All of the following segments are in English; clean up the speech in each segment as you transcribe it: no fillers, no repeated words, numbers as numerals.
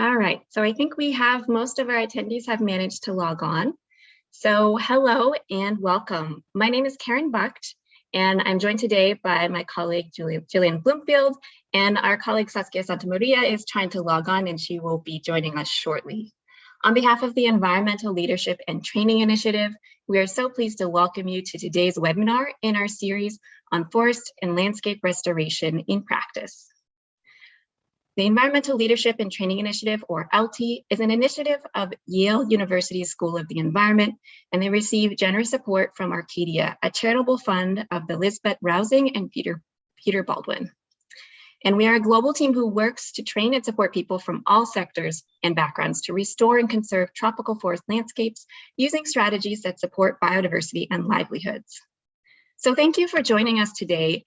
All right, so I think we have most of our attendees have managed to log on. So hello and welcome. My name is Karin Bucht, and I'm joined today by my colleague Jillian Bloomfield, and our colleague Saskia Santamaria is trying to log on and she will be joining us shortly. On behalf of the Environmental Leadership and Training Initiative, we are so pleased to welcome you to today's webinar in our series on forest and landscape restoration in practice. The Environmental Leadership and Training Initiative, or ELTI, is an initiative of Yale University School of the Environment, and they receive generous support from Arcadia, a charitable fund of the Lisbeth Rousing and Peter Baldwin. And we are a global team who works to train and support people from all sectors and backgrounds to restore and conserve tropical forest landscapes using strategies that support biodiversity and livelihoods. So thank you for joining us today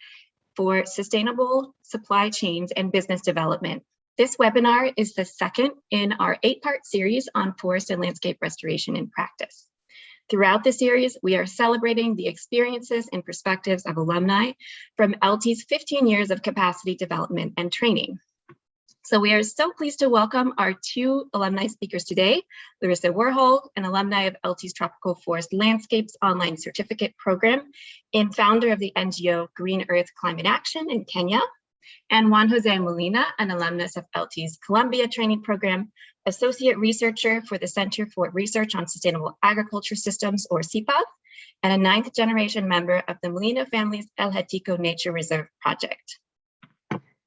for Sustainable Supply Chains and Business Development. This webinar is the second in our 8-part series on forest and landscape restoration in practice. Throughout the series, we are celebrating the experiences and perspectives of alumni from ELTI's 15 years of capacity development and training. So we are so pleased to welcome our 2 alumni speakers today, Larissa Warhol, an alumni of ELTI's Tropical Forest Landscapes online certificate program and founder of the NGO Green Earth Climate Action in Kenya, and Juan José Molina, an alumnus of ELTI's Colombia training program, associate researcher for the Center for Research on Sustainable Agriculture Systems, or CPAV, and a 9th generation member of the Molina family's El Hatico Nature Reserve project.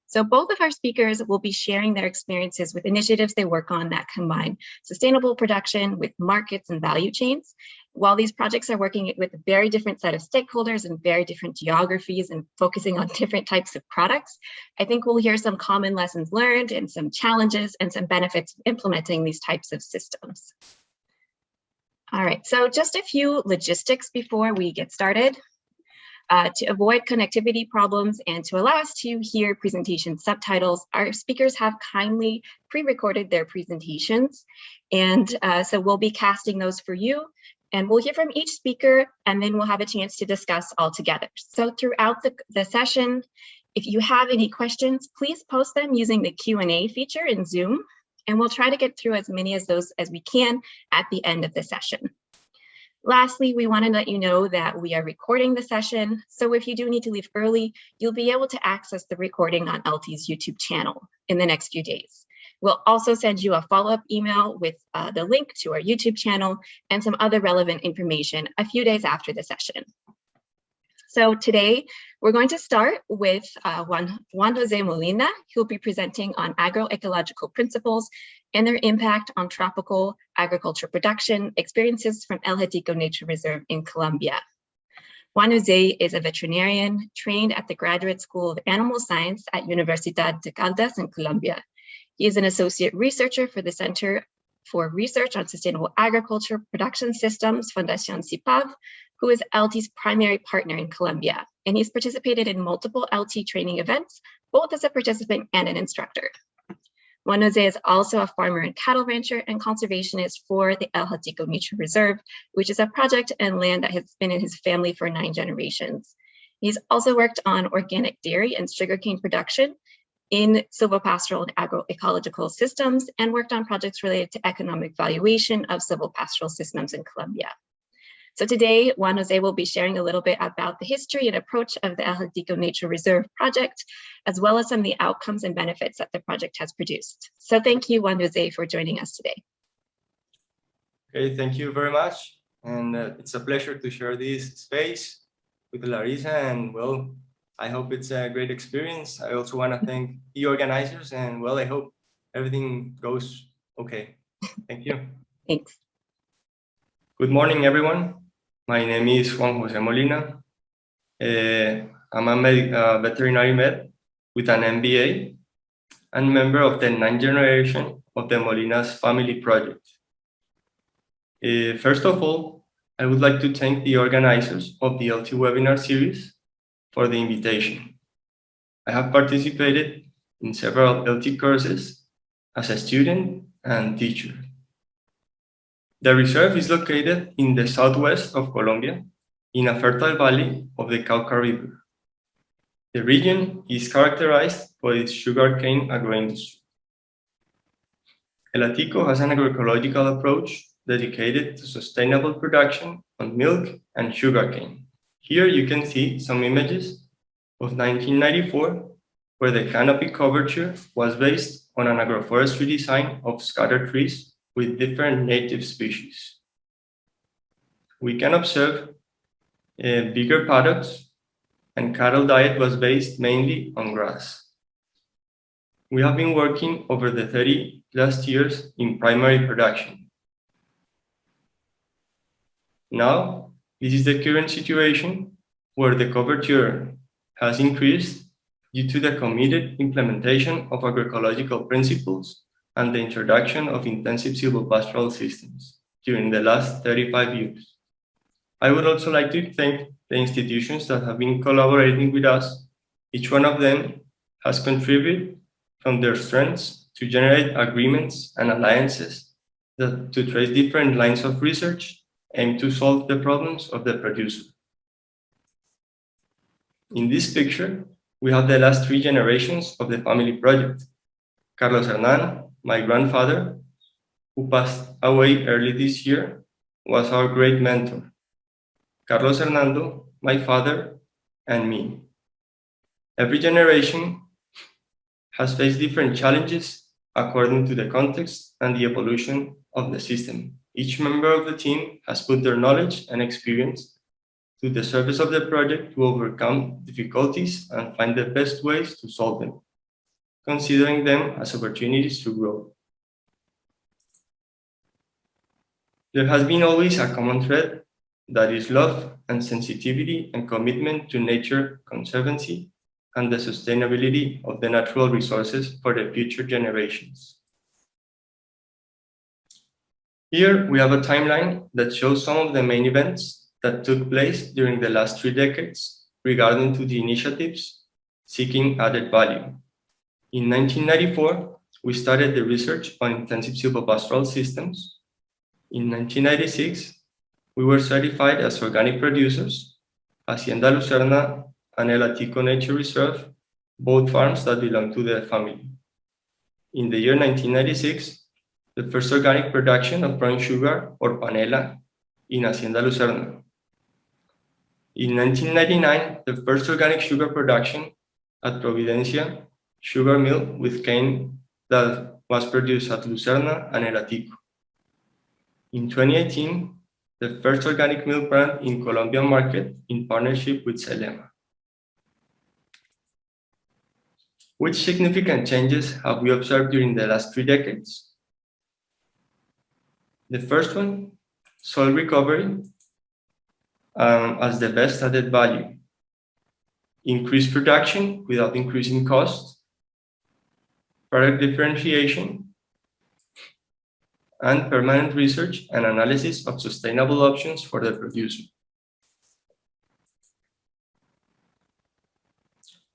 So both of our speakers will be sharing their experiences with initiatives they work on that combine sustainable production with markets and value chains. While these projects are working with a very different set of stakeholders and very different geographies and focusing on different types of products, I think we'll hear some common lessons learned and some challenges and some benefits of implementing these types of systems. All right, so just a few logistics before we get started. To avoid connectivity problems and to allow us to hear presentation subtitles, our speakers have kindly pre-recorded their presentations. And so we'll be casting those for you. And we'll hear from each speaker, and then we'll have a chance to discuss all together. So throughout the session, if you have any questions, please post them using the Q&A feature in Zoom. And we'll try to get through as many of those as we can at the end of the session. Lastly, we want to let you know that we are recording the session, so if you do need to leave early, you'll be able to access the recording on ELTI's YouTube channel in the next few days. We'll also send you a follow-up email with the link to our YouTube channel and some other relevant information a few days after the session. So today, we're going to start with Juan José Molina, who will be presenting on agroecological principles and their impact on tropical agriculture production experiences from El Hatico Nature Reserve in Colombia. Juan José is a veterinarian trained at the Graduate School of Animal Science at Universidad de Caldas in Colombia. He is an associate researcher for the Center for Research on Sustainable Agriculture Production Systems, Fundación CIPAV, who is ELTI's primary partner in Colombia. And he's participated in multiple ELTI training events, both as a participant and an instructor. Juan José is also a farmer and cattle rancher and conservationist for the El Hatico Nature Reserve, which is a project and land that has been in his family for 9 generations. He's also worked on organic dairy and sugarcane production in silvopastoral and agroecological systems and worked on projects related to economic valuation of silvopastoral systems in Colombia. So today, Juan José will be sharing a little bit about the history and approach of the El Hatico Nature Reserve project, as well as some of the outcomes and benefits that the project has produced. So thank you, Juan José, for joining us today. Okay, thank you very much. And it's a pleasure to share this space with Larissa. And well, I hope it's a great experience. I also want to thank the organizers, and well, I hope everything goes okay. Thank you. Thanks. Good morning, everyone. My name is Juan José Molina. I'm a veterinary med with an MBA and member of the 9th generation of the Molina's family project. First of all, I would like to thank the organizers of the ELTI webinar series for the invitation. I have participated in several ELTI courses as a student and teacher. The reserve is located in the southwest of Colombia, in a fertile valley of the Cauca River. The region is characterized by its sugarcane agroindustry. Hatico has an agroecological approach dedicated to sustainable production of milk and sugarcane. Here you can see some images of 1994, where the canopy coverture was based on an agroforestry design of scattered trees with different native species. We can observe bigger paddocks, and cattle diet was based mainly on grass. We have been working over the 30 last years in primary production. Now, this is the current situation where the coverture has increased due to the committed implementation of agroecological principles and the introduction of intensive silvopastoral systems during the last 35 years. I would also like to thank the institutions that have been collaborating with us. Each one of them has contributed from their strengths to generate agreements and alliances that to trace different lines of research aim to solve the problems of the producer. In this picture, we have the last 3 generations of the family project. Carlos Hernan, my grandfather, who passed away early this year, was our great mentor. Carlos Hernando, my father, and me. Every generation has faced different challenges according to the context and the evolution of the system. Each member of the team has put their knowledge and experience to the service of the project to overcome difficulties and find the best ways to solve them, considering them as opportunities to grow. There has been always a common thread that is love and sensitivity and commitment to nature conservancy and the sustainability of the natural resources for the future generations. Here we have a timeline that shows some of the main events that took place during the last 3 decades regarding to the initiatives seeking added value. In 1994, we started the research on intensive silvopastoral systems. In 1996, we were certified as organic producers, Hacienda Lucerna and Hatico Nature Reserve, both farms that belong to the family. In the year 1996, the first organic production of brown sugar or panela in Hacienda Lucerna. In 1999, the first organic sugar production at Providencia sugar mill with cane that was produced at Lucerna and Hatico. In 2018, the first organic milk brand in Colombian market in partnership with Selema. Which significant changes have we observed during the last 3 decades? The first one, soil recovery as the best added value. Increased production without increasing costs, product differentiation, and permanent research and analysis of sustainable options for the producer.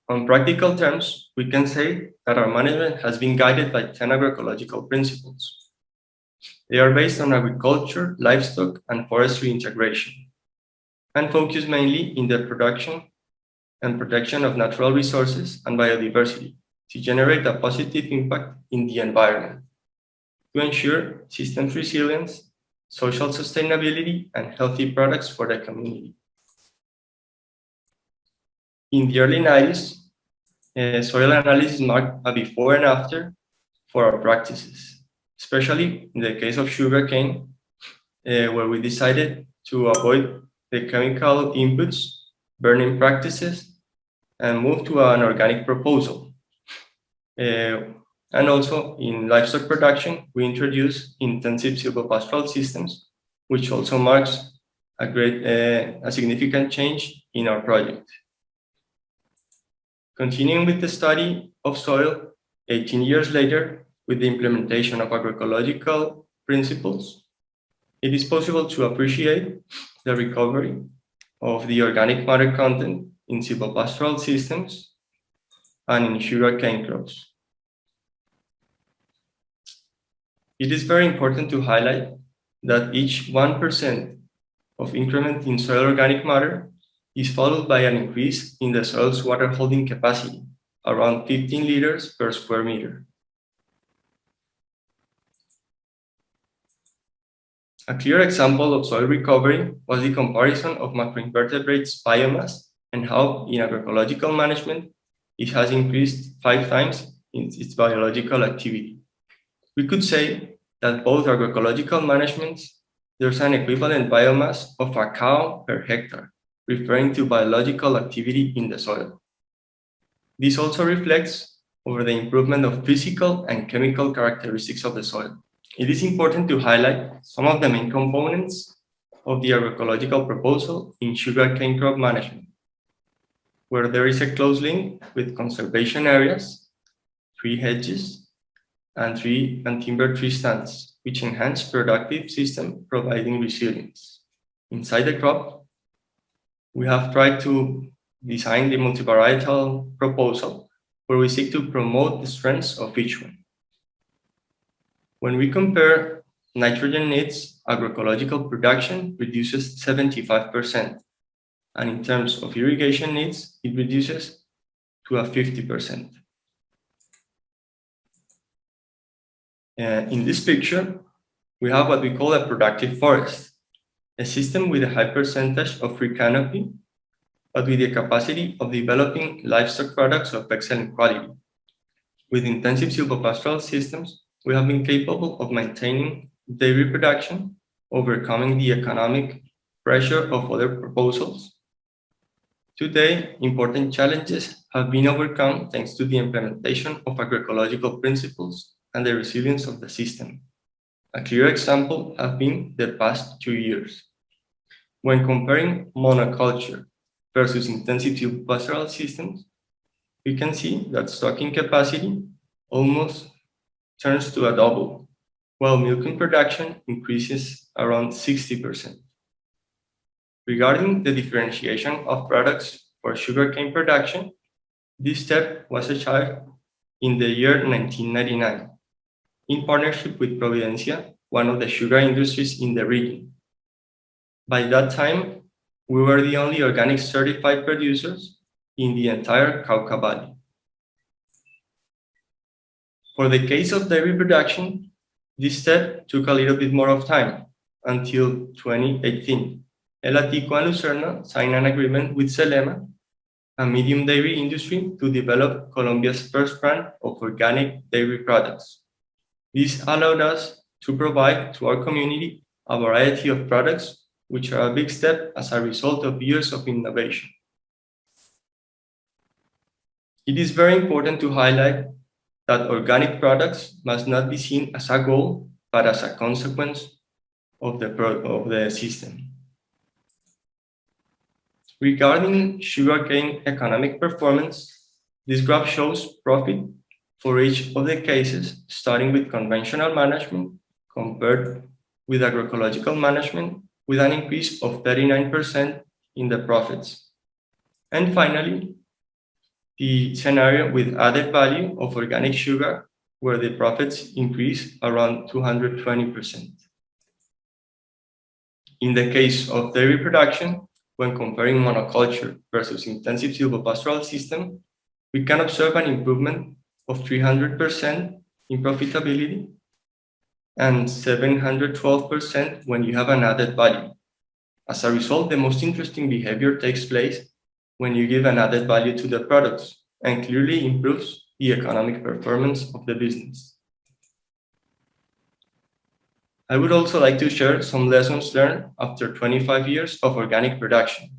On practical terms, we can say that our management has been guided by 10 agroecological principles. They are based on agriculture, livestock, and forestry integration, and focus mainly in the production and protection of natural resources and biodiversity to generate a positive impact in the environment, to ensure systems resilience, social sustainability, and healthy products for the community. In the early 90s, soil analysis marked a before and after for our practices, especially in the case of sugarcane, where we decided to avoid the chemical inputs, burning practices, and move to an organic proposal. And also in livestock production, we introduced intensive silvopastoral systems, which also marks a significant change in our project. Continuing with the study of soil, 18 years later, with the implementation of agroecological principles, it is possible to appreciate the recovery of the organic matter content in silvopastoral systems and in sugarcane crops. It is very important to highlight that each 1% of increment in soil organic matter is followed by an increase in the soil's water holding capacity, around 15 liters per square meter. A clear example of soil recovery was the comparison of macroinvertebrates biomass and how in agroecological management it has increased 5 times in its biological activity. We could say that both agroecological managements, there's an equivalent biomass of a cow per hectare, referring to biological activity in the soil. This also reflects over the improvement of physical and chemical characteristics of the soil. It is important to highlight some of the main components of the agroecological proposal in sugarcane crop management, where there is a close link with conservation areas, tree hedges, and timber tree stands, which enhance productive system providing resilience. Inside the crop, we have tried to design the multivarietal proposal where we seek to promote the strengths of each one. When we compare nitrogen needs, agroecological production reduces 75%, and in terms of irrigation needs, it reduces to a 50%. In this picture, we have what we call a productive forest, a system with a high percentage of free canopy, but with the capacity of developing livestock products of excellent quality. With intensive silvopastoral systems, we have been capable of maintaining dairy production, overcoming the economic pressure of other proposals. Today, important challenges have been overcome thanks to the implementation of agroecological principles and the resilience of the system. A clear example has been the past 2 years. When comparing monoculture versus intensive silvopastoral systems, we can see that stocking capacity almost turns to a double, while milking production increases around 60%. Regarding the differentiation of products for sugarcane production, this step was achieved in the year 1999, in partnership with Providencia, one of the sugar industries in the region. By that time, we were the only organic certified producers in the entire Cauca Valley. For the case of dairy production, this step took a little bit more of time, until 2018. Hatico and Lucerna signed an agreement with Celema, a medium dairy industry, to develop Colombia's first brand of organic dairy products. This allowed us to provide to our community a variety of products, which are a big step as a result of years of innovation. It is very important to highlight that organic products must not be seen as a goal, but as a consequence of the system. Regarding sugarcane economic performance, this graph shows profit for each of the cases, starting with conventional management compared with agroecological management, with an increase of 39% in the profits. And finally, the scenario with added value of organic sugar, where the profits increase around 220%. In the case of dairy production, when comparing monoculture versus intensive silvopastoral system, we can observe an improvement of 300% in profitability and 712% when you have an added value. As a result, the most interesting behavior takes place when you give an added value to the products and clearly improves the economic performance of the business. I would also like to share some lessons learned after 25 years of organic production.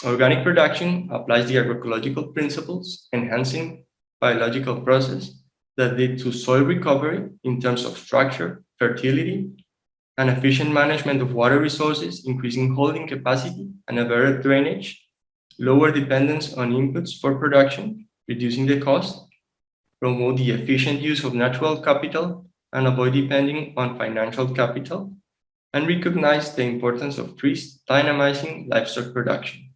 Organic production applies the agroecological principles, enhancing biological process that lead to soil recovery in terms of structure, fertility, and efficient management of water resources, increasing holding capacity and a better drainage, lower dependence on inputs for production, reducing the cost, promote the efficient use of natural capital, and avoid depending on financial capital, and recognize the importance of trees dynamizing livestock production.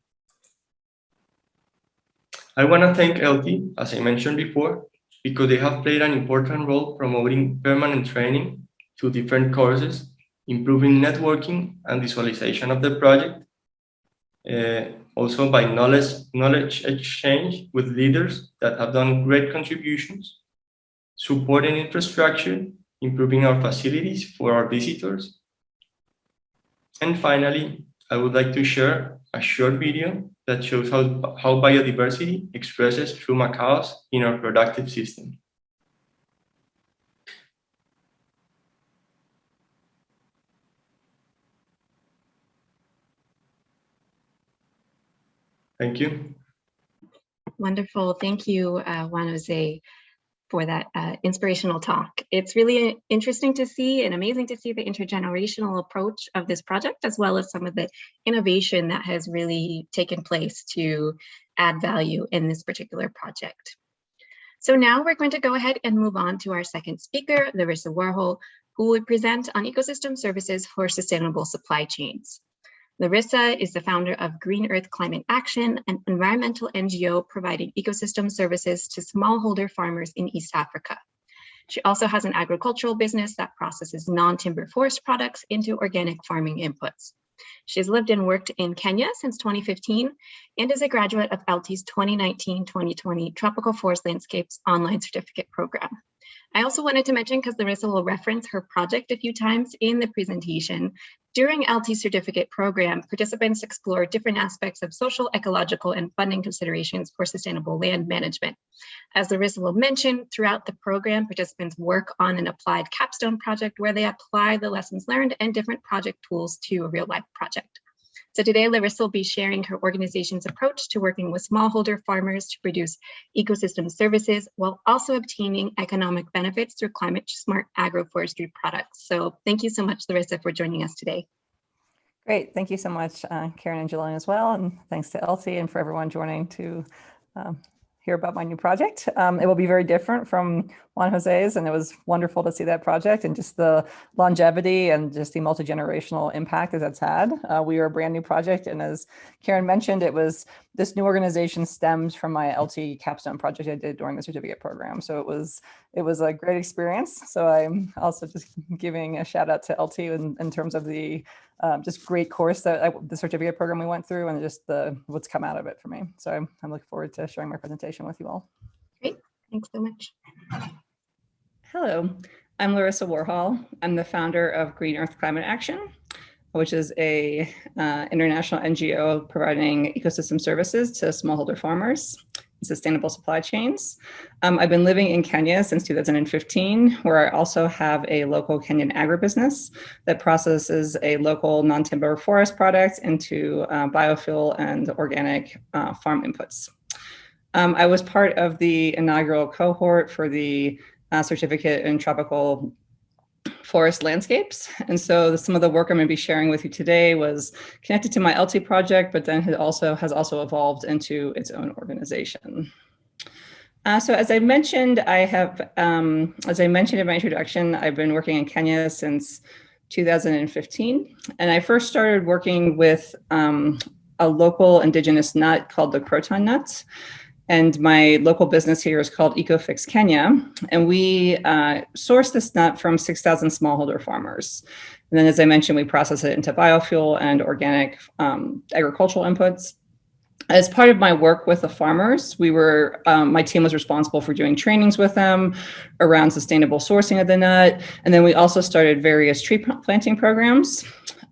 I want to thank ELTI, as I mentioned before, because they have played an important role promoting permanent training to different courses, improving networking and visualization of the project, also by knowledge exchange with leaders that have done great contributions, supporting infrastructure, improving our facilities for our visitors, And finally, I would like to share a short video that shows how biodiversity expresses through macaws in our productive system. Thank you. Wonderful. Thank you, Juan Jose, for that inspirational talk. It's really interesting to see and amazing to see the intergenerational approach of this project, as well as some of the innovation that has really taken place to add value in this particular project. So now we're going to go ahead and move on to our second speaker, Larissa Warhol, who will present on ecosystem services for sustainable supply chains. Larissa is the founder of Green Earth Climate Action, an environmental NGO providing ecosystem services to smallholder farmers in East Africa. She also has an agricultural business that processes non-timber forest products into organic farming inputs. She has lived and worked in Kenya since 2015 and is a graduate of ELTI's 2019-2020 Tropical Forest Landscapes online certificate program. I also wanted to mention, because Larissa will reference her project a few times in the presentation, during ELTI's certificate program, participants explore different aspects of social, ecological, and funding considerations for sustainable land management. As Larissa will mention, throughout the program, participants work on an applied capstone project where they apply the lessons learned and different project tools to a real-life project. So today, Larissa will be sharing her organization's approach to working with smallholder farmers to produce ecosystem services while also obtaining economic benefits through climate-smart agroforestry products. So thank you so much, Larissa, for joining us today. Great. Thank you so much, Karin and Julian as well. And thanks to ELTI and for everyone joining to hear about my new project. It will be very different from Juan Jose's, and it was wonderful to see that project and just the longevity and just the multi-generational impact that that's had. We are a brand new project, and as Karin mentioned, this new organization stems from my ELTI capstone project I did during the certificate program. So it was a great experience. So I'm also just giving a shout out to ELTI in terms of the just great course that the certificate program we went through and just what's come out of it for me. So I'm looking forward to sharing my presentation with you all. Great, thanks so much. Hello, I'm Larissa Warhol. I'm the founder of Green Earth Climate Action, which is a international NGO providing ecosystem services to smallholder farmers and sustainable supply chains. I've been living in Kenya since 2015, where I also have a local Kenyan agribusiness that processes a local non-timber forest product into biofuel and organic farm inputs. I was part of the inaugural cohort for the certificate in tropical forest landscapes. And so some of the work I'm going to be sharing with you today was connected to my ELTI project, but then has also evolved into its own organization. So as I mentioned, as I mentioned in my introduction, I've been working in Kenya since 2015. And I first started working with a local indigenous nut called the croton nut. And my local business here is called EcoFix Kenya. And we source this nut from 6,000 smallholder farmers. And then, as I mentioned, we process it into biofuel and organic agricultural inputs. As part of my work with the farmers, my team was responsible for doing trainings with them around sustainable sourcing of the nut. And then we also started various tree planting programs.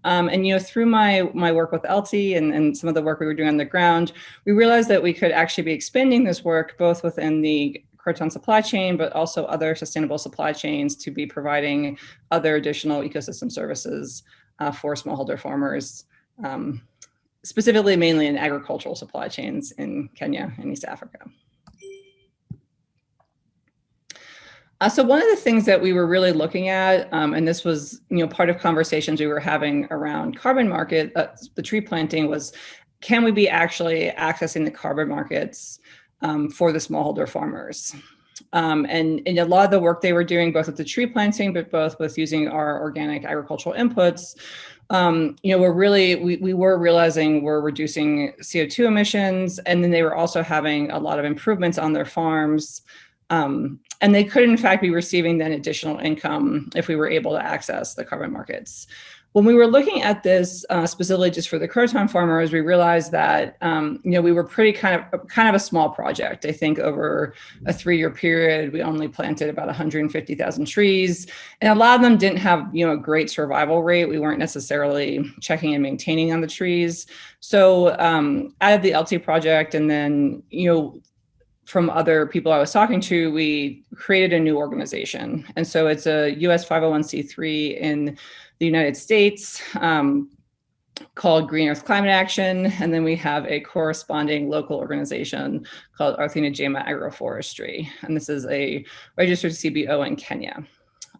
And through my work with ELTI and some of the work we were doing on the ground, we realized that we could actually be expanding this work both within the croton supply chain, but also other sustainable supply chains to be providing other additional ecosystem services for smallholder farmers, specifically mainly in agricultural supply chains in Kenya and East Africa. So one of the things that we were really looking at, and this was part of conversations we were having around carbon market, the tree planting, was can we be actually accessing the carbon markets for the smallholder farmers? And a lot of the work they were doing, both with the tree planting, but both with using our organic agricultural inputs, we were realizing we're reducing CO2 emissions, and then they were also having a lot of improvements on their farms. And they could, in fact, be receiving then additional income if we were able to access the carbon markets. when we were looking at this specifically just for the croton farmers, we realized that we were pretty kind of a small project. I think over a 3-year period, we only planted about 150,000 trees, and a lot of them didn't have a great survival rate. We weren't necessarily checking and maintaining on the trees. So out of the ELTI project, and then from other people I was talking to, we created a new organization, and so it's a U.S. 501c3 in the United States called Green Earth Climate Action, and then we have a corresponding local organization called Arthina Agroforestry, and this is a registered CBO in Kenya.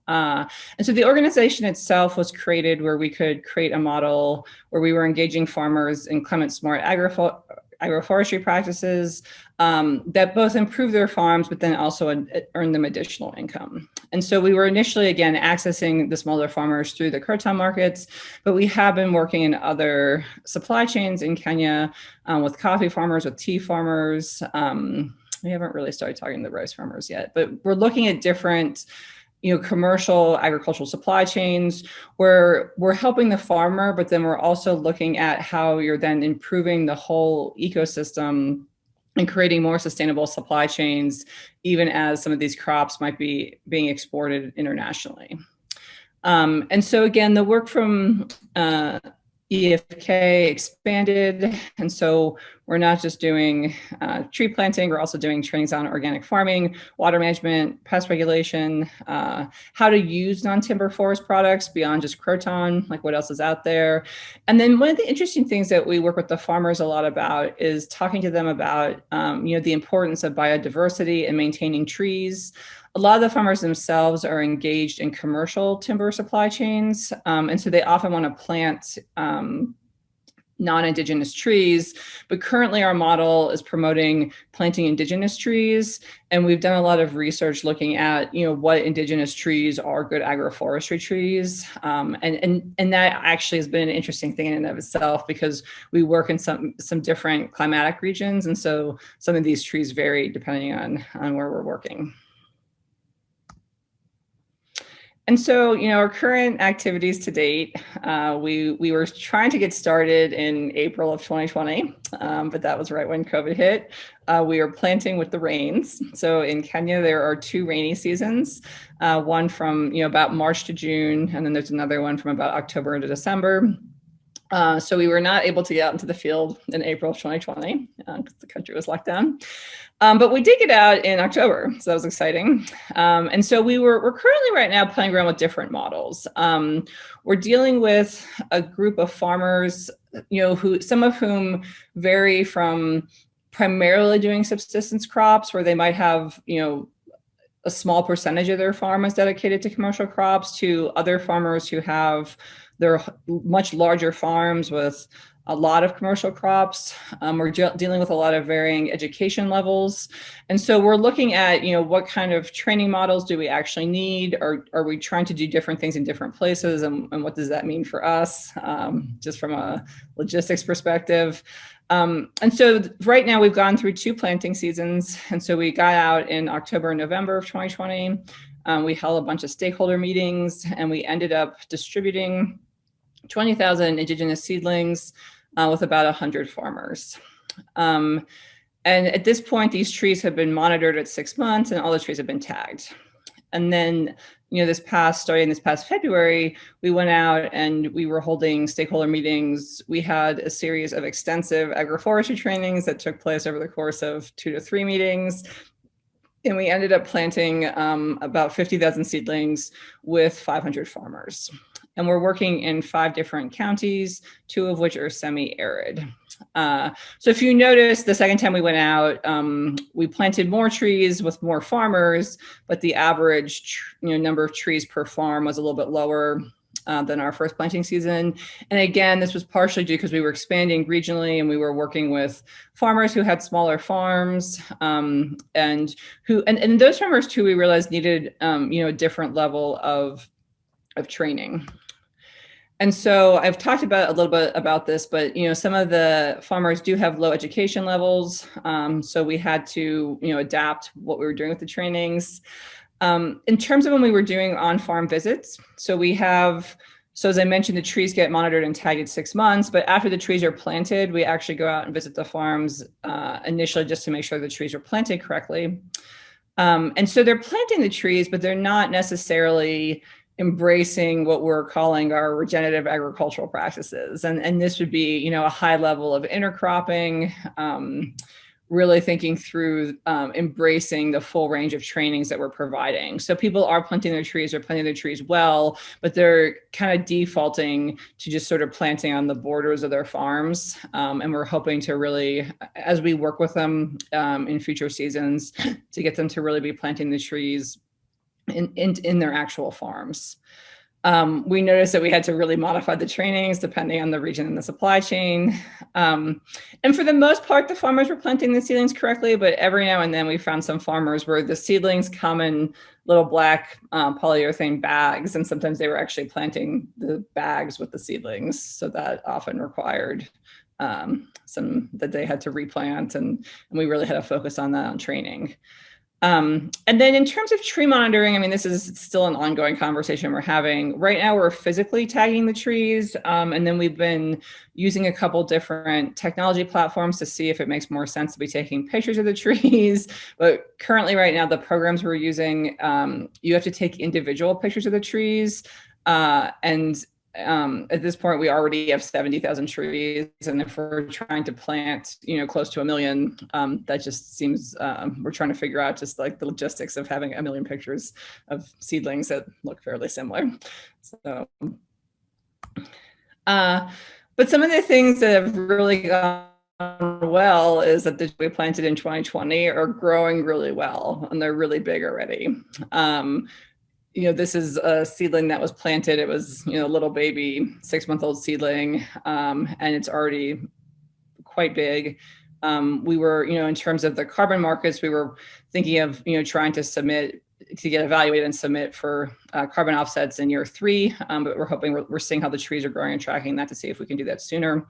And so the organization itself was created where we could create a model where we were engaging farmers in climate-smart agroforestry practices that both improve their farms, but then also earn them additional income. And so we were initially, again, accessing the smaller farmers through the croton markets, but we have been working in other supply chains in Kenya with coffee farmers, with tea farmers. We haven't really started talking to the rice farmers yet, but we're looking at different commercial agricultural supply chains where we're helping the farmer, but then we're also looking at how you're then improving the whole ecosystem and creating more sustainable supply chains, even as some of these crops might be being exported internationally. And so again, the work from EFK expanded. And so we're not just doing tree planting, we're also doing trainings on organic farming, water management, pest regulation, how to use non-timber forest products beyond just croton, like what else is out there. And then one of the interesting things that we work with the farmers a lot about is talking to them about the importance of biodiversity and maintaining trees. A lot of the farmers themselves are engaged in commercial timber supply chains, and so they often want to plant non-Indigenous trees, but currently our model is promoting planting Indigenous trees, and we've done a lot of research looking at what Indigenous trees are good agroforestry trees, and that actually has been an interesting thing in and of itself because we work in some different climatic regions, and so some of these trees vary depending on where we're working. And so, our current activities to date, we were trying to get started in April of 2020, but that was right when COVID hit. We are planting with the rains. So in Kenya, there are 2 rainy seasons, one from about March to June, and then there's another one from about October to December. So we were not able to get out into the field in April of 2020 because the country was locked down. But we did get out in October, so that was exciting. And so we're currently right now playing around with different models. We're dealing with a group of farmers, who some of whom vary from primarily doing subsistence crops, where they might have a small percentage of their farm is dedicated to commercial crops, to other farmers who have their much larger farms with a lot of commercial crops. We're dealing with a lot of varying education levels. And so we're looking at, what kind of training models do we actually need? Or are we trying to do different things in different places? And what does that mean for us, just from a logistics perspective? And so right now we've gone through 2 planting seasons. And so we got out in October and November of 2020. We held a bunch of stakeholder meetings, and we ended up distributing 20,000 Indigenous seedlings with about 100 farmers. And at this point, these trees have been monitored at 6 months, and all the trees have been tagged. And then, starting this past February, we went out and we were holding stakeholder meetings. We had a series of extensive agroforestry trainings that took place over the course of 2 to 3 meetings. And we ended up planting about 50,000 seedlings with 500 farmers. And we're working in 5 different counties, 2 of which are semi-arid. So if you notice, the second time we went out, we planted more trees with more farmers, but the average number of trees per farm was a little bit lower than our first planting season. And again, this was partially due because we were expanding regionally, and we were working with farmers who had smaller farms, and those farmers too, we realized needed a different level of training. And so I've talked about a little bit about this, but some of the farmers do have low education levels, so we had to adapt what we were doing with the trainings. In terms of when we were doing on-farm visits, so we have So as I mentioned, the trees get monitored and tagged at 6 months, but after the trees are planted, we actually go out and visit the farms initially just to make sure the trees are planted correctly. And so they're planting the trees, but they're not necessarily embracing what we're calling our regenerative agricultural practices. And this would be, you know, a high level of intercropping, really thinking through embracing the full range of trainings that we're providing. So people are planting their trees, they're planting their trees well, but they're kind of defaulting to just sort of planting on the borders of their farms. And we're hoping to really, as we work with them in future seasons, to get them to really be planting the trees in their actual farms. We noticed that we had to really modify the trainings depending on the region and the supply chain. And for the most part, the farmers were planting the seedlings correctly, but every now and then we found some farmers where the seedlings come in little black polyurethane bags, and sometimes they were actually planting the bags with the seedlings. So that often required that they had to replant, and we really had to focus on that on training. And then in terms of tree monitoring, I mean, this is still an ongoing conversation we're having. Right now, we're physically tagging the trees, and then we've been using a couple different technology platforms to see if it makes more sense to be taking pictures of the trees. But currently, right now, the programs we're using, you have to take individual pictures of the trees, and at this point, we already have 70,000 trees, and if we're trying to plant, you know, close to 1 million, that just seems, we're trying to figure out just like the logistics of having 1 million pictures of seedlings that look fairly similar. So, but some of the things that have really gone well is that the we planted in 2020 are growing really well, and they're really big already. You know, this is a seedling that was planted. It was, you know, a little baby 6-month-old seedling, and it's already quite big. We were, you know, in terms of the carbon markets, we were thinking of, you know, trying to submit, to get evaluated and submit for carbon offsets in year 3, but we're hoping, we're seeing how the trees are growing and tracking that to see if we can do that sooner.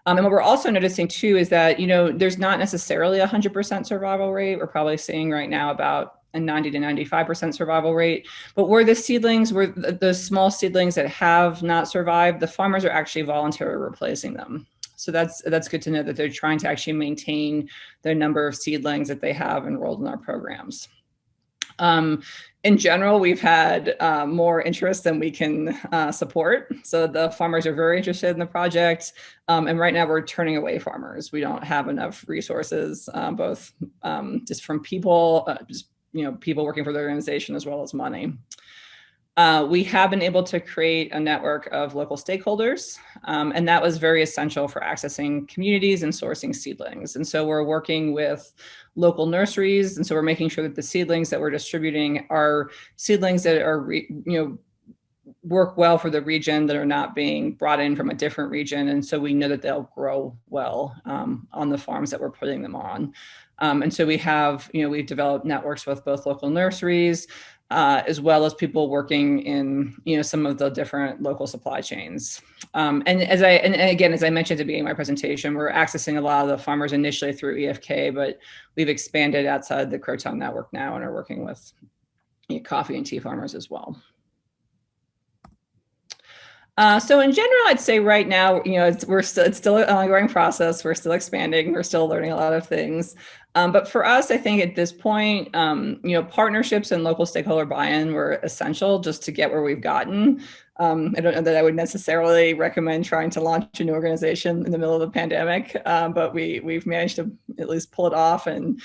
And what we're also noticing too is that, you know, there's not necessarily a 100% survival rate. We're probably seeing right now about a 90 to 95% survival rate. But where the seedlings, where the small seedlings that have not survived, the farmers are actually voluntarily replacing them. So that's good to know that they're trying to actually maintain the number of seedlings that they have enrolled in our programs. In general, we've had more interest than we can support. So the farmers are very interested in the project. And right now we're turning away farmers. We don't have enough resources, both just from people, just, you know, people working for the organization, as well as money. We have been able to create a network of local stakeholders, and that was very essential for accessing communities and sourcing seedlings. And so we're working with local nurseries, and so we're making sure that the seedlings that we're distributing are seedlings that are, you know, work well for the region, that are not being brought in from a different region. And so we know that they'll grow well on the farms that we're putting them on. And so we have, you know, we've developed networks with both local nurseries, as well as people working in, you know, some of the different local supply chains. And again, as I mentioned at the beginning of my presentation, we're accessing a lot of the farmers initially through EFK, but we've expanded outside the Croton network now and are working with, you know, coffee and tea farmers as well. So in general, I'd say right now, you know, it's still an ongoing process. We're still expanding. We're still learning a lot of things. But for us, I think at this point, you know, partnerships and local stakeholder buy-in were essential just to get where we've gotten. I don't know that I would necessarily recommend trying to launch a new organization in the middle of the pandemic, but we've managed to at least pull it off and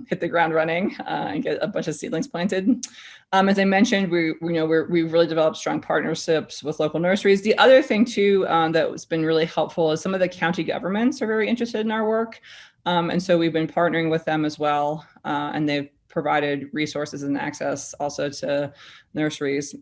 hit the ground running and get a bunch of seedlings planted. As I mentioned, we've really developed strong partnerships with local nurseries. The other thing too that's been really helpful is some of the county governments are very interested in our work. And so we've been partnering with them as well, and they've provided resources and access also to nurseries.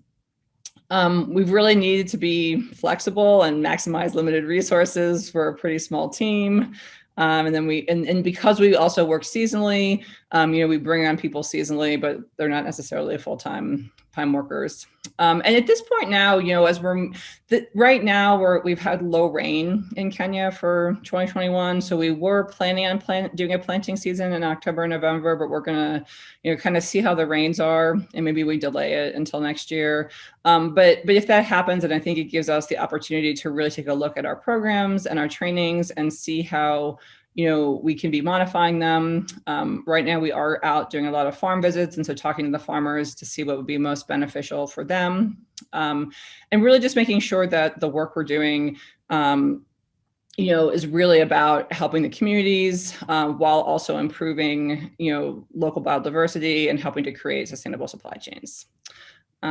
We've really needed to be flexible and maximize limited resources for a pretty small team. And then because we also work seasonally, you know, we bring on people seasonally, but they're not necessarily full-time full-time workers. And at this point now, as we've had low rain in Kenya for 2021. So we were planning on doing a planting season in October and November, but we're going to, kind of see how the rains are, and maybe we delay it until next year. But if that happens, then I think it gives us the opportunity to really take a look at our programs and our trainings and see how we can be modifying them. Right now, we are out doing a lot of farm visits, and so talking to the farmers to see what would be most beneficial for them, and really just making sure that the work we're doing, is really about helping the communities while also improving, local biodiversity and helping to create sustainable supply chains.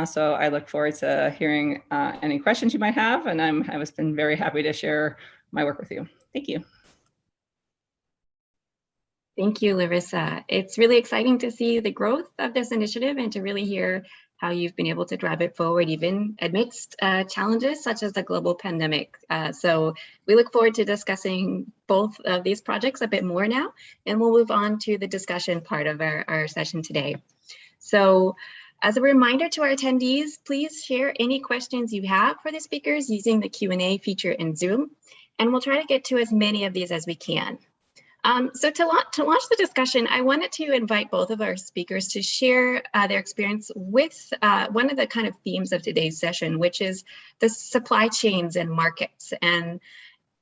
So I look forward to hearing any questions you might have, and I've been very happy to share my work with you. Thank you. Thank you, Larissa. It's really exciting to see the growth of this initiative and to really hear how you've been able to drive it forward even amidst challenges such as the global pandemic. So we look forward to discussing both of these projects a bit more now, and we'll move on to the discussion part of our session today. So as a reminder to our attendees, please share any questions you have for the speakers using the Q&A feature in Zoom, and we'll try to get to as many of these as we can. So to launch the discussion, I wanted to invite both of our speakers to share their experience with one of the kind of themes of today's session, which is the supply chains and markets. And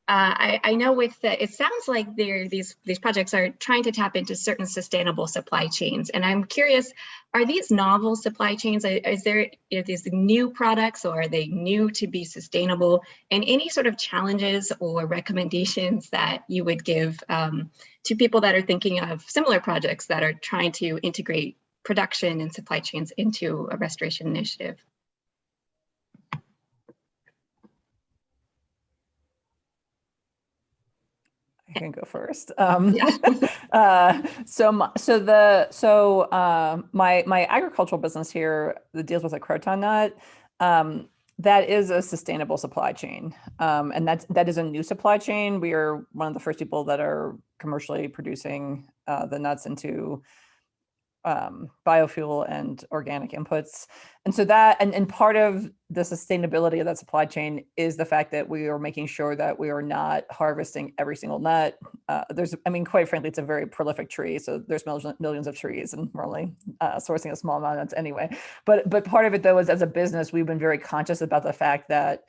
I know it sounds like these projects are trying to tap into certain sustainable supply chains. And I'm curious, are these novel supply chains? Are these new products, or are they new to be sustainable? And any sort of challenges or recommendations that you would give to people that are thinking of similar projects that are trying to integrate production and supply chains into a restoration initiative? I can go first. Yeah. My agricultural business here that deals with a croton nut, that is a sustainable supply chain, and that is a new supply chain. We are one of the first people that are commercially producing the nuts into biofuel and organic inputs. And so and part of the sustainability of that supply chain is the fact that we are making sure that we are not harvesting every single nut. Quite frankly, it's a very prolific tree. So there's millions of trees, and we're only sourcing a small amount of nuts anyway. But part of it, though, is as a business, we've been very conscious about the fact that,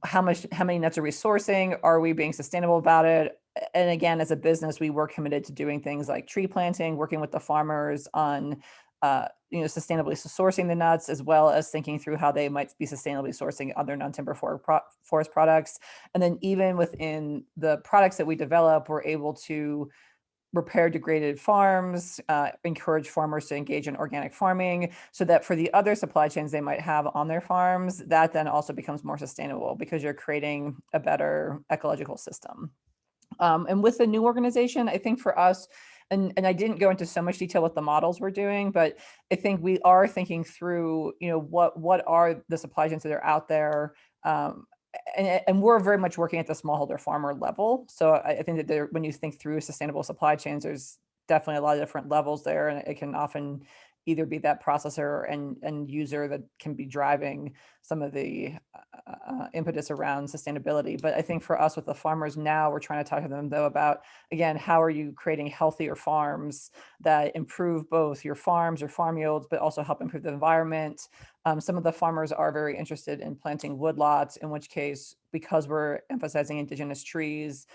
how many nuts are we sourcing? Are we being sustainable about it? And again, as a business, we were committed to doing things like tree planting, working with the farmers on, sustainably sourcing the nuts, as well as thinking through how they might be sustainably sourcing other non-timber forest products. And then even within the products that we develop, we're able to repair degraded farms, encourage farmers to engage in organic farming, so that for the other supply chains they might have on their farms, that then also becomes more sustainable because you're creating a better ecological system. And with the new organization, I think for us, and I didn't go into so much detail with the models we're doing, but I think we are thinking through, what are the supply chains that are out there, and we're very much working at the smallholder farmer level. So I think that when you think through sustainable supply chains, there's definitely a lot of different levels there, and it can often either be that processor and user that can be driving some of the impetus around sustainability. But I think for us with the farmers now, we're trying to talk to them though about, again, how are you creating healthier farms that improve both your farms or farm yields, but also help improve the environment. Some of the farmers are very interested in planting woodlots, in which case, because we're emphasizing indigenous trees,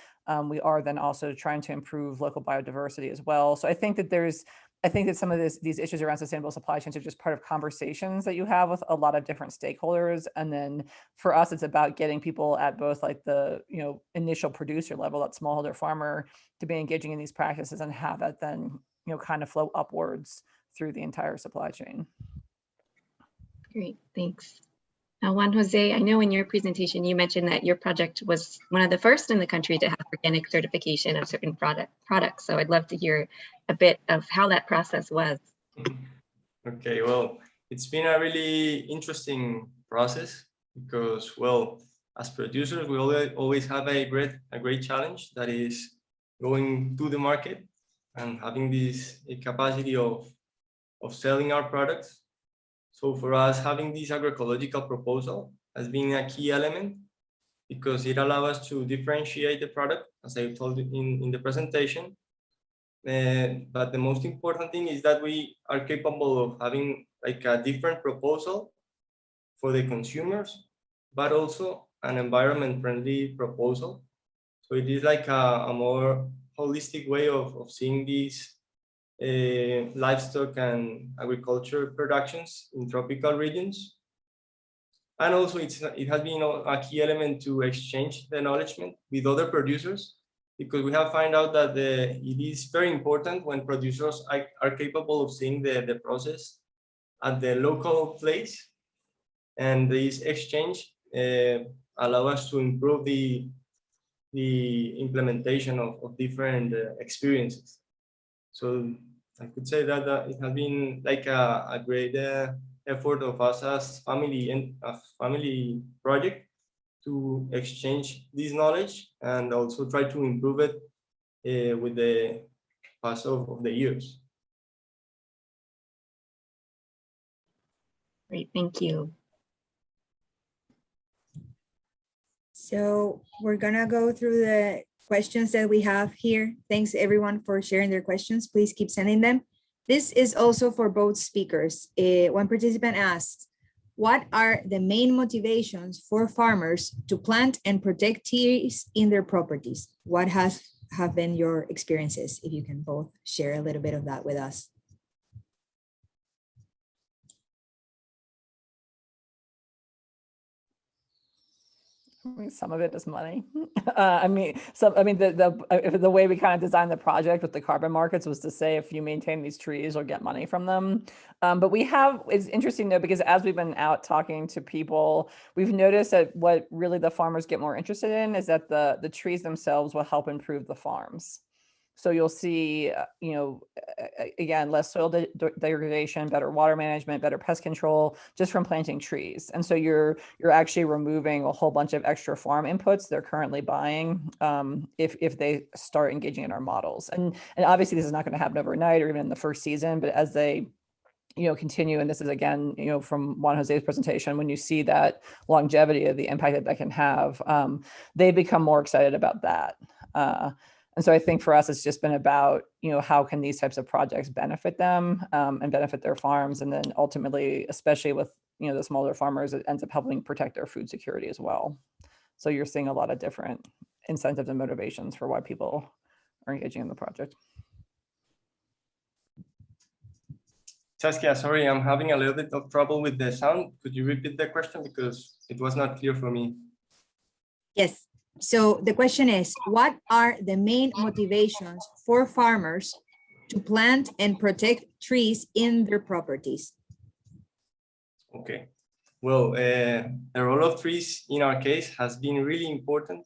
we are then also trying to improve local biodiversity as well. So I think that some of these issues around sustainable supply chains are just part of conversations that you have with a lot of different stakeholders. And then for us, it's about getting people at both like the initial producer level, that smallholder farmer, to be engaging in these practices and have that then kind of flow upwards through the entire supply chain. Great, thanks. Now, Juan Jose, I know in your presentation you mentioned that your project was one of the first in the country to have organic certification of certain products. So I'd love to hear a bit of how that process was. Okay, well, it's been a really interesting process because, well, as producers, we always have a great challenge, that is going to the market and having this capacity of selling our products. So for us, having this agroecological proposal has been a key element because it allows us to differentiate the product, as I told you in the presentation. But the most important thing is that we are capable of having like a different proposal for the consumers, but also an environment-friendly proposal. So it is like a more holistic way of seeing these livestock and agriculture productions in tropical regions. And also it has been a key element to exchange the knowledge with other producers, because we have found out that it is very important when producers are capable of seeing the process at the local place. And this exchange allow us to improve the implementation of different experiences. So I could say that it has been like a great effort of us as family and a family project to exchange this knowledge and also try to improve it with the pass of the years. Great, thank you. So we're gonna go through the questions that we have here. Thanks everyone for sharing their questions. Please keep sending them. This is also for both speakers. One participant asked, what are the main motivations for farmers to plant and protect trees in their properties? What have been your experiences? If you can both share a little bit of that with us. I mean, some of it is money. The way we kind of designed the project with the carbon markets was to say, if you maintain these trees, you'll get money from them. But it's interesting though, because as we've been out talking to people, we've noticed that what really the farmers get more interested in is that the trees themselves will help improve the farms. So you'll see, again, less soil degradation, better water management, better pest control, just from planting trees. And so you're actually removing a whole bunch of extra farm inputs they're currently buying if they start engaging in our models. And obviously this is not going to happen overnight or even in the first season, but as they continue, and this is again, from Juan José's presentation, when you see that longevity of the impact that can have, they become more excited about that. And so I think for us, it's just been about, how can these types of projects benefit them and benefit their farms? And then ultimately, especially with, the smaller farmers, it ends up helping protect their food security as well. So you're seeing a lot of different incentives and motivations for why people are engaging in the project. Saskia, sorry, I'm having a little bit of trouble with the sound. Could you repeat the question? Because it was not clear for me. Yes. So the question is, what are the main motivations for farmers to plant and protect trees in their properties? Okay. Well, the role of trees in our case has been really important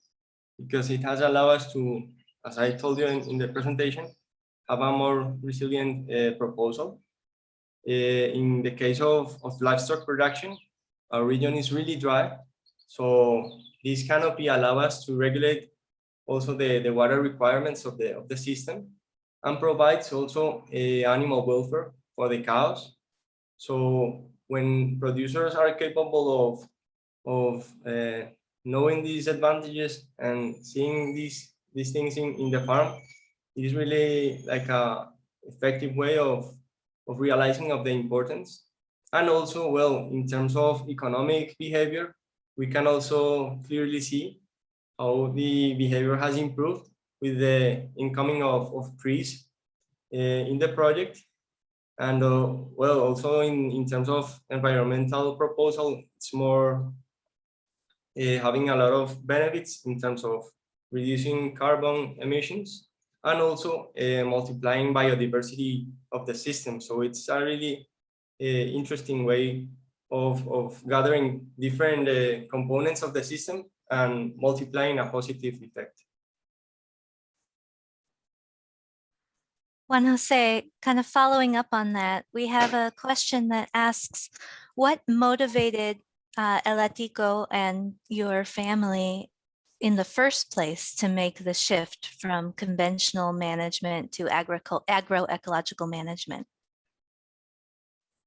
because it has allowed us to, as I told you in the presentation, have a more resilient proposal. In the case of livestock production, our region is really dry. So this canopy allows us to regulate also the water requirements of the system and provides also animal welfare for the cows. So when producers are capable of knowing these advantages and seeing these things in the farm, it is really like a effective way of realizing of the importance. And also, well, in terms of economic behavior, we can also clearly see how the behavior has improved with the incoming of trees in the project. And well, also in terms of environmental proposal, it's more having a lot of benefits in terms of reducing carbon emissions and also multiplying biodiversity of the system. So it's a really interesting way of gathering different components of the system and multiplying a positive effect. Juan José, kind of following up on that, we have a question that asks, what motivated Hatico and your family in the first place to make the shift from conventional management to agroecological management?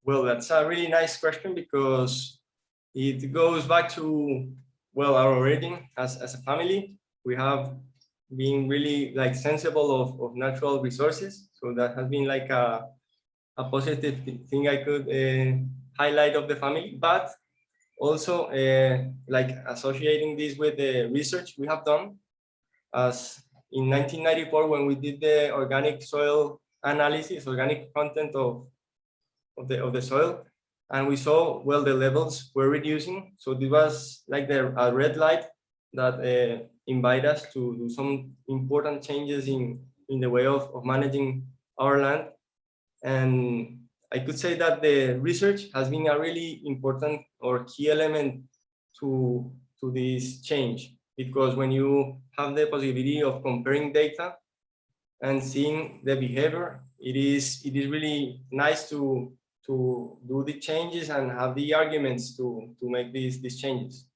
Well, that's a really nice question because it goes back to, well, our origin as a family. We have been really like sensible of natural resources. So that has been like a positive thing I could highlight of the family, but also like associating this with the research we have done, as in 1994 when we did the organic soil analysis, organic content of the soil, and we saw, well, the levels were reducing. So this was like a red light that invite us to do some important changes in the way of managing our land. And I could say that the research has been a really important or key element to this change, because when you have the possibility of comparing data and seeing the behavior, it is really nice to do the changes and have the arguments to make these changes.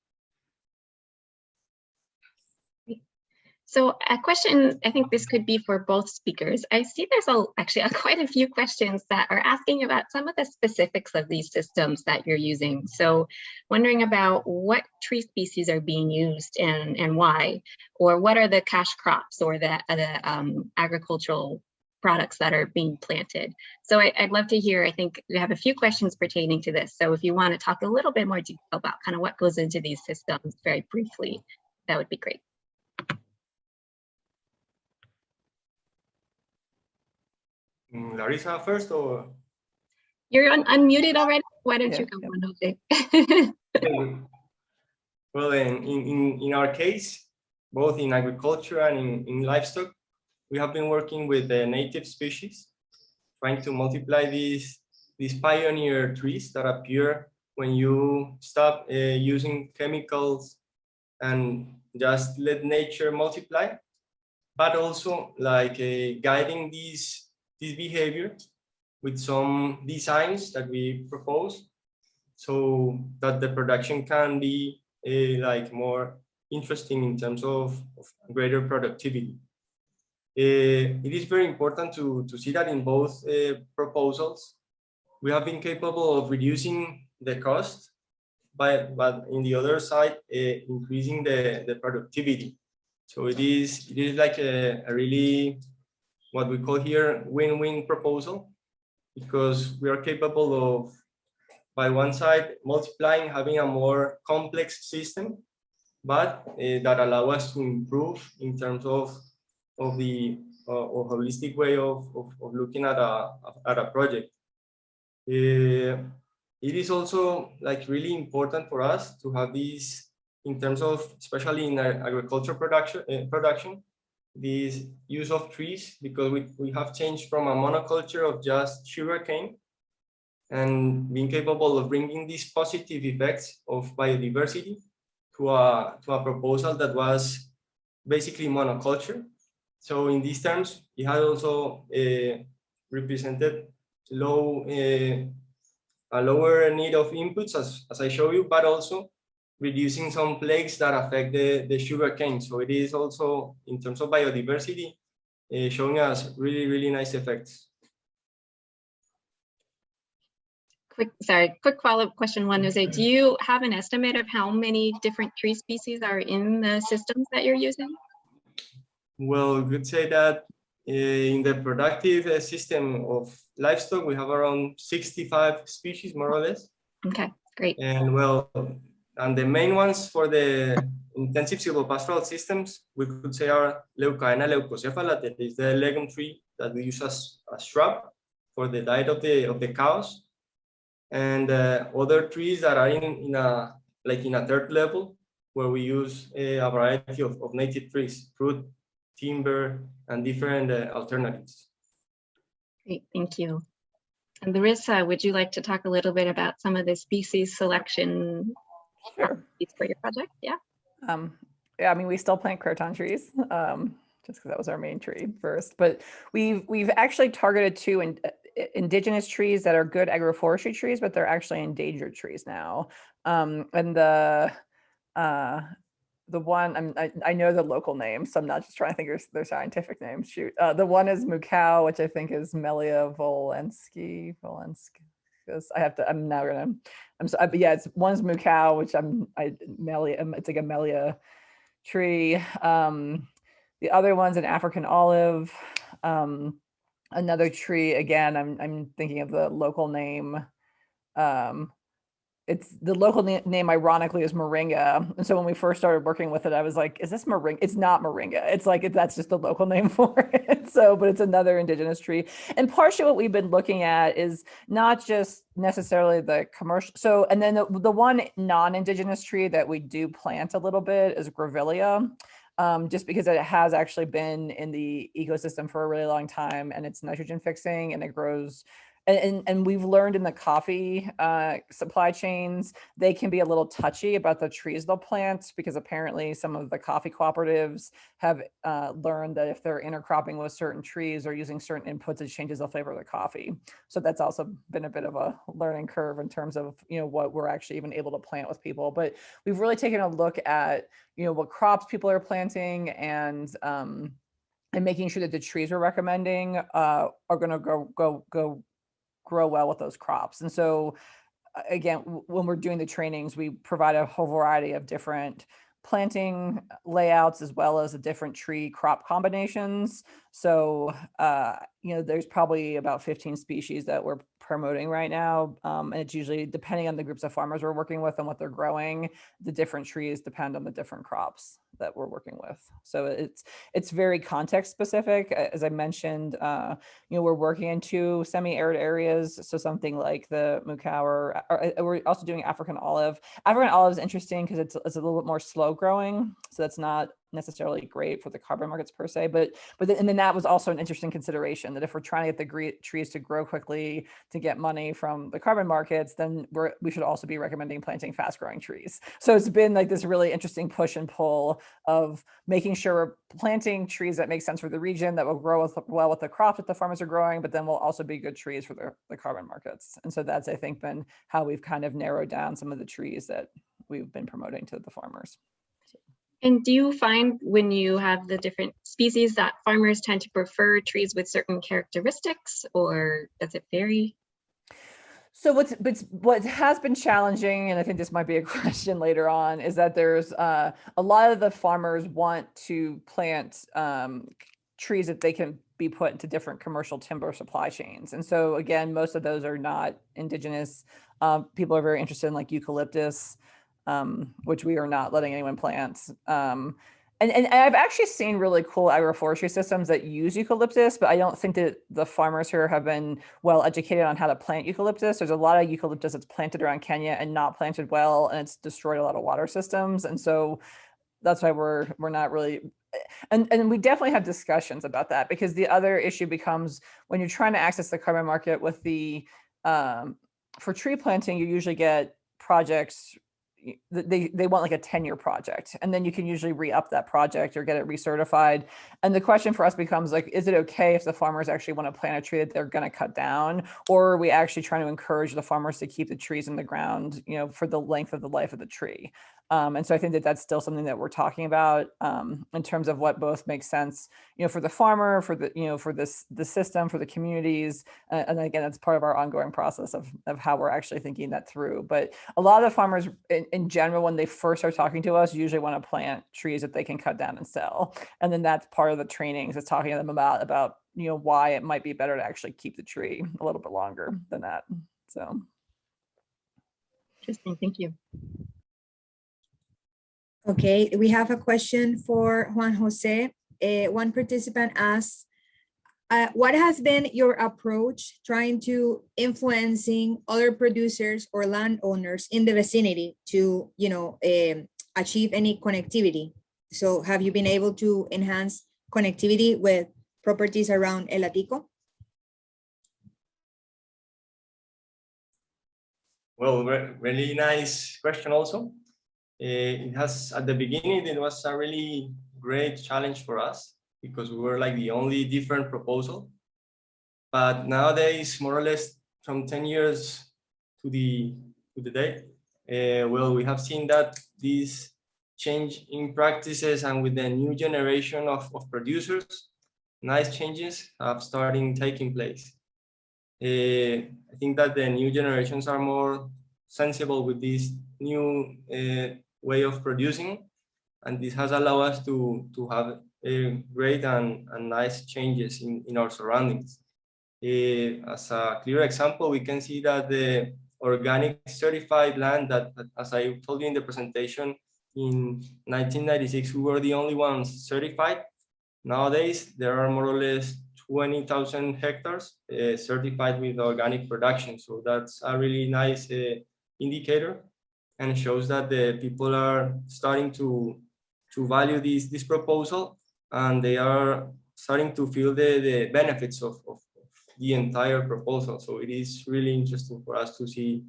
So a question, I think this could be for both speakers. I see there's actually quite a few questions that are asking about some of the specifics of these systems that you're using. So wondering about what tree species are being used and why, or what are the cash crops or the agricultural products that are being planted. So I'd love to hear, I think we have a few questions pertaining to this. So if you want to talk a little bit more detail about kind of what goes into these systems very briefly, that would be great. Larissa first, or? You're unmuted already. Why don't Yeah, you go yeah. on, Jose? Well, in our case, both in agriculture and in livestock, we have been working with the native species, trying to multiply these pioneer trees that appear when you stop using chemicals and just let nature multiply, but also like guiding this behavior with some designs that we propose, so that the production can be like more interesting in terms of greater productivity. It is very important to see that in both proposals, we have been capable of reducing the cost, but in the other side, increasing the productivity. So it is like a really, what we call here, win-win proposal, because we are capable of, by one side, multiplying, having a more complex system, but that allow us to improve in terms of the holistic way of looking at a project. It is also like really important for us to have these, in terms of, especially in agriculture production, this use of trees, because we have changed from a monoculture of just sugarcane and being capable of bringing these positive effects of biodiversity to a proposal that was basically monoculture. So in these terms, it has also represented a lower need of inputs, as I show you, but also reducing some plagues that affect the sugarcane. So it is also, in terms of biodiversity, showing us really nice effects. Quick follow-up question, Juan Jose. Do you have an estimate of how many different tree species are in the systems that you're using? Well, we could say that in the productive system of livestock, we have around 65 species, more or less. Okay, great. And well, and the main ones for the intensive silvopastoral systems, we could say are Leucaena leucocephala, that is the legume tree that we use as a shrub for the diet of the cows, and other trees that are in a third level, where we use a variety of native trees, fruit, timber, and different alternatives. Great, thank you. And Larissa, would you like to talk a little bit about some of the species selection for your project? Yeah. Yeah, I mean, we still plant croton trees, just because that was our main tree first. But we've actually targeted two indigenous trees that are good agroforestry trees, but they're actually endangered trees now. And the one, I know the local names, so I'm not just trying to think of their scientific names. Shoot, the one is Mukau, which I think is Melia Volensky. because yeah, one's Mukau, which it's like a Melia tree. The other one's an African olive. Another tree, again, I'm thinking of the local name. It's the local name, ironically, is moringa. And so when we first started working with it, I was like, is this moringa? It's not moringa. It's like, that's just the local name for it. So, but it's another indigenous tree. And partially what we've been looking at is not just necessarily the commercial. So, and then the one non-indigenous tree that we do plant a little bit is grevillea. Just because it has actually been in the ecosystem for a really long time, and it's nitrogen fixing, and it grows. And we've learned in the coffee supply chains, they can be a little touchy about the trees they'll plant, because apparently some of the coffee cooperatives have learned that if they're intercropping with certain trees or using certain inputs, it changes the flavor of the coffee. So that's also been a bit of a learning curve in terms of, what we're actually even able to plant with people. But we've really taken a look at, what crops people are planting, and making sure that the trees we're recommending are going to grow well with those crops. And so again, when we're doing the trainings, we provide a whole variety of different planting layouts, as well as the different tree crop combinations. So, there's probably about 15 species that we're promoting right now. And it's usually depending on the groups of farmers we're working with and what they're growing, the different trees depend on the different crops that we're working with. So it's very context specific. As I mentioned, we're working in 2 semi-arid areas. So something like the Mukau, or we're also doing African olive. African olive is interesting because it's a little bit more slow growing. So that's not necessarily great for the carbon markets per se, but then that was also an interesting consideration, that if we're trying to get the trees to grow quickly to get money from the carbon markets, then we should also be recommending planting fast growing trees. So it's been like this really interesting push and pull of making sure we're planting trees that make sense for the region, that will grow well with the crop that the farmers are growing, but then will also be good trees for the carbon markets. And so that's, I think, been how we've kind of narrowed down some of the trees that we've been promoting to the farmers. And do you find when you have the different species that farmers tend to prefer trees with certain characteristics, or does it vary? So what has been challenging, and I think this might be a question later on, is that there's a lot of the farmers want to plant trees that they can be put into different commercial timber supply chains. And so again, most of those are not indigenous. People are very interested in like eucalyptus, which we are not letting anyone plant. And I've actually seen really cool agroforestry systems that use eucalyptus, but I don't think that the farmers here have been well educated on how to plant eucalyptus. There's a lot of eucalyptus that's planted around Kenya and not planted well, and it's destroyed a lot of water systems. And so that's why we're not really, and we definitely have discussions about that, because the other issue becomes when you're trying to access the carbon market with the, for tree planting, you usually get projects. They want like a 10-year project, and then you can usually re-up that project or get it recertified. And the question for us becomes like, is it okay if the farmers actually want to plant a tree that they're going to cut down, or are we actually trying to encourage the farmers to keep the trees in the ground, for the length of the life of the tree? And so I think that that's still something that we're talking about in terms of what both makes sense, for the farmer, for the, for the system, for the communities. And again, that's part of our ongoing process of how we're actually thinking that through. But a lot of the farmers in general, when they first start talking to us, usually want to plant trees that they can cut down and sell. And then that's part of the trainings, is talking to them about, why it might be better to actually keep the tree a little bit longer than that. So. Interesting, thank you. Okay, we have a question for Juan Jose. One participant asks, what has been your approach trying to influencing other producers or landowners in the vicinity to, achieve any connectivity? So have you been able to enhance connectivity with properties around El Hatico? Well, really nice question also. It has, at the beginning, it was a really great challenge for us because we were like the only different proposal. But nowadays, more or less from 10 years to the day, well, we have seen that this change in practices, and with the new generation of producers, nice changes have started taking place. I think that the new generations are more sensible with this new way of producing, and this has allowed us to have great and nice changes in our surroundings. As a clear example, we can see that the organic certified land that, as I told you in the presentation, in 1996, we were the only ones certified. Nowadays, there are more or less 20,000 hectares certified with organic production. So that's a really nice indicator, and shows that the people are starting to value this proposal, and they are starting to feel the benefits of the entire proposal. So it is really interesting for us to see.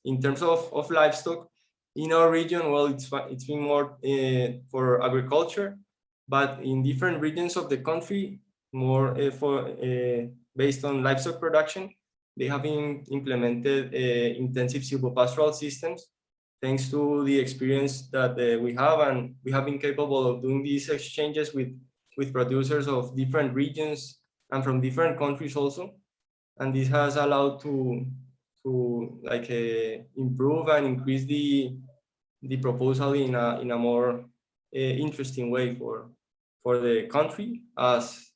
In terms of livestock in our region, well, it's been more for agriculture, but in different regions of the country, more based on livestock production, they have implemented intensive silvopastoral systems, thanks to the experience that we have, and we have been capable of doing these exchanges with producers of different regions and from different countries also. And this has allowed to like improve and increase the proposal in a more interesting way for the country, as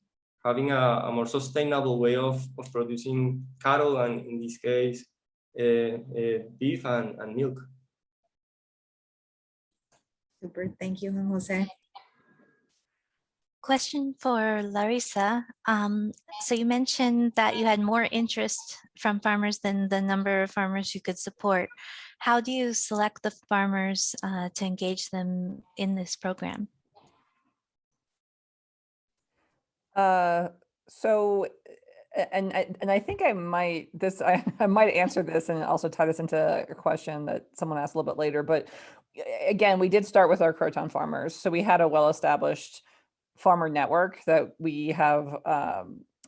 having a more sustainable way of producing cattle, and in this case beef and milk. Super, thank you, Juan Jose. Question for Larissa. So you mentioned that you had more interest from farmers than the number of farmers you could support. How do you select the farmers to engage them in this program? So, and I think I might answer this and also tie this into a question that someone asked a little bit later. But again, we did start with our croton farmers. So we had a well-established farmer network that we have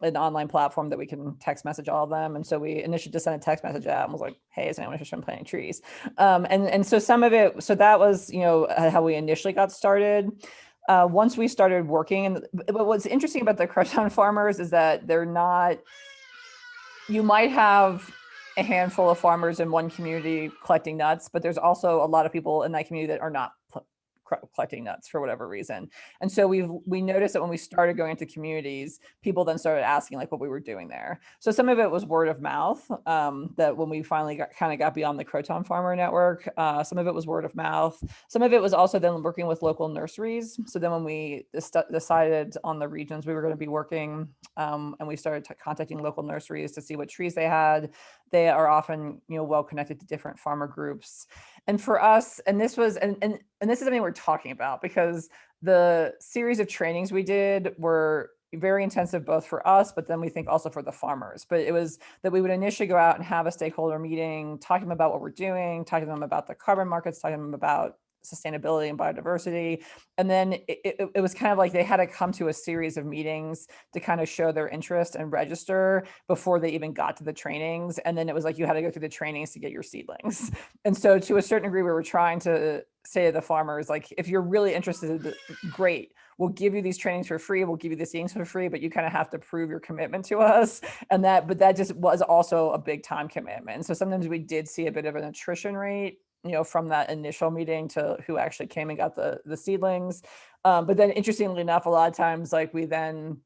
an online platform that we can text message all of them. And so we initially just sent a text message out and was like, hey, is anyone interested in planting trees? And so some of it, so that was, how we initially got started. Once we started working, but what's interesting about the croton farmers is that they're not, you might have a handful of farmers in one community collecting nuts, but there's also a lot of people in that community that are not collecting nuts for whatever reason. And so we noticed that when we started going into communities, people then started asking like what we were doing there. So some of it was word of mouth, that when we finally got beyond the croton farmer network, some of it was word of mouth. Some of it was also then working with local nurseries. So then when we decided on the regions we were going to be working, and we started contacting local nurseries to see what trees they had. They are often, well connected to different farmer groups. And for us, and this was, and this is something we're talking about, because the series of trainings we did were very intensive, both for us, but then we think also for the farmers. But it was that we would initially go out and have a stakeholder meeting, talking to them about what we're doing, talking to them about the carbon markets, talking to them about sustainability and biodiversity. And then it was kind of like they had to come to a series of meetings to kind of show their interest and register before they even got to the trainings. And then it was like you had to go through the trainings to get your seedlings. And so to a certain degree, we were trying to say to the farmers, like, if you're really interested, great, we'll give you these trainings for free, we'll give you the seedlings for free, but you kind of have to prove your commitment to us. And but that just was also a big time commitment. And so sometimes we did see a bit of an attrition rate, from that initial meeting to who actually came and got the seedlings. But then interestingly enough, a lot of times, like, we then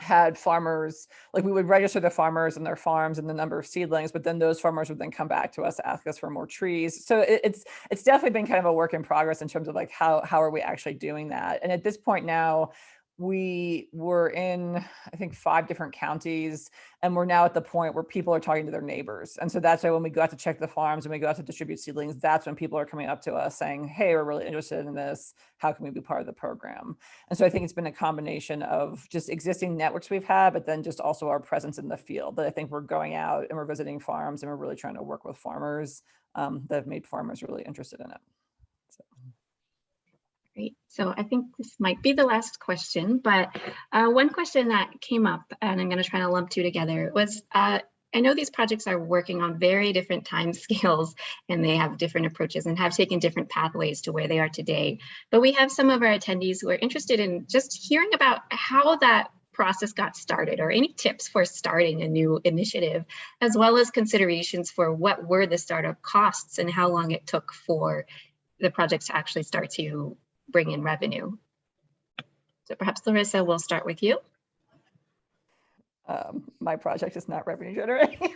had farmers, like, we would register the farmers and their farms and the number of seedlings, but then those farmers would then come back to us to ask us for more trees. So it's definitely been kind of a work in progress in terms of like how are we actually doing that. And at this point now, we were in, I think, 5 different counties, and we're now at the point where people are talking to their neighbors. And so that's why when we go out to check the farms and we go out to distribute seedlings, that's when people are coming up to us saying, hey, we're really interested in this. How can we be part of the program? And so I think it's been a combination of just existing networks we've had, but then just also our presence in the field, that I think we're going out and we're visiting farms and we're really trying to work with farmers that have made farmers really interested in it. So. Great. So I think this might be the last question, but one question that came up, and I'm going to try to lump 2 together, was I know these projects are working on very different time scales, and they have different approaches and have taken different pathways to where they are today. But we have some of our attendees who are interested in just hearing about how that process got started, or any tips for starting a new initiative, as well as considerations for what were the startup costs and how long it took for the project to actually start to bring in revenue. So perhaps Larissa, we'll start with you. My project is not revenue generating.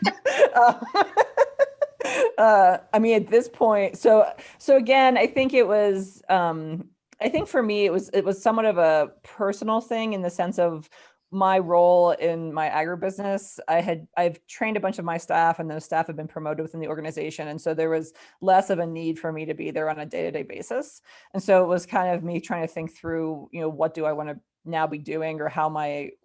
I mean, at this point, so again, I think it was, I think for me, it was somewhat of a personal thing in the sense of my role in my agribusiness. I've trained a bunch of my staff, and those staff have been promoted within the organization. And so there was less of a need for me to be there on a day-to-day basis. And so it was kind of me trying to think through, you know, what do I want to now be doing, or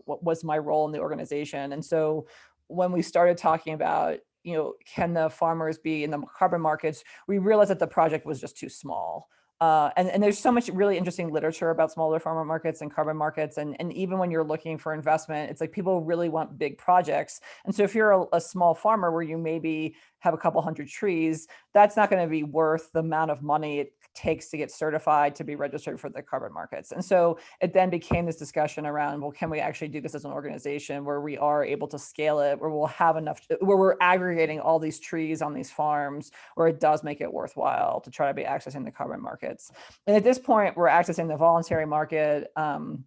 what was my role in the organization? And so when we started talking about, you know, can the farmers be in the carbon markets, we realized that the project was just too small. And there's so much really interesting literature about smaller farmer markets and carbon markets. And even when you're looking for investment, it's like people really want big projects. And so if you're a small farmer where you maybe have a couple hundred trees, that's not going to be worth the amount of money it takes to get certified to be registered for the carbon markets. And so it then became this discussion around, well, can we actually do this as an organization where we are able to scale it, where we'll have enough, where we're aggregating all these trees on these farms, where it does make it worthwhile to try to be accessing the carbon markets. And at this point, we're accessing the voluntary market, and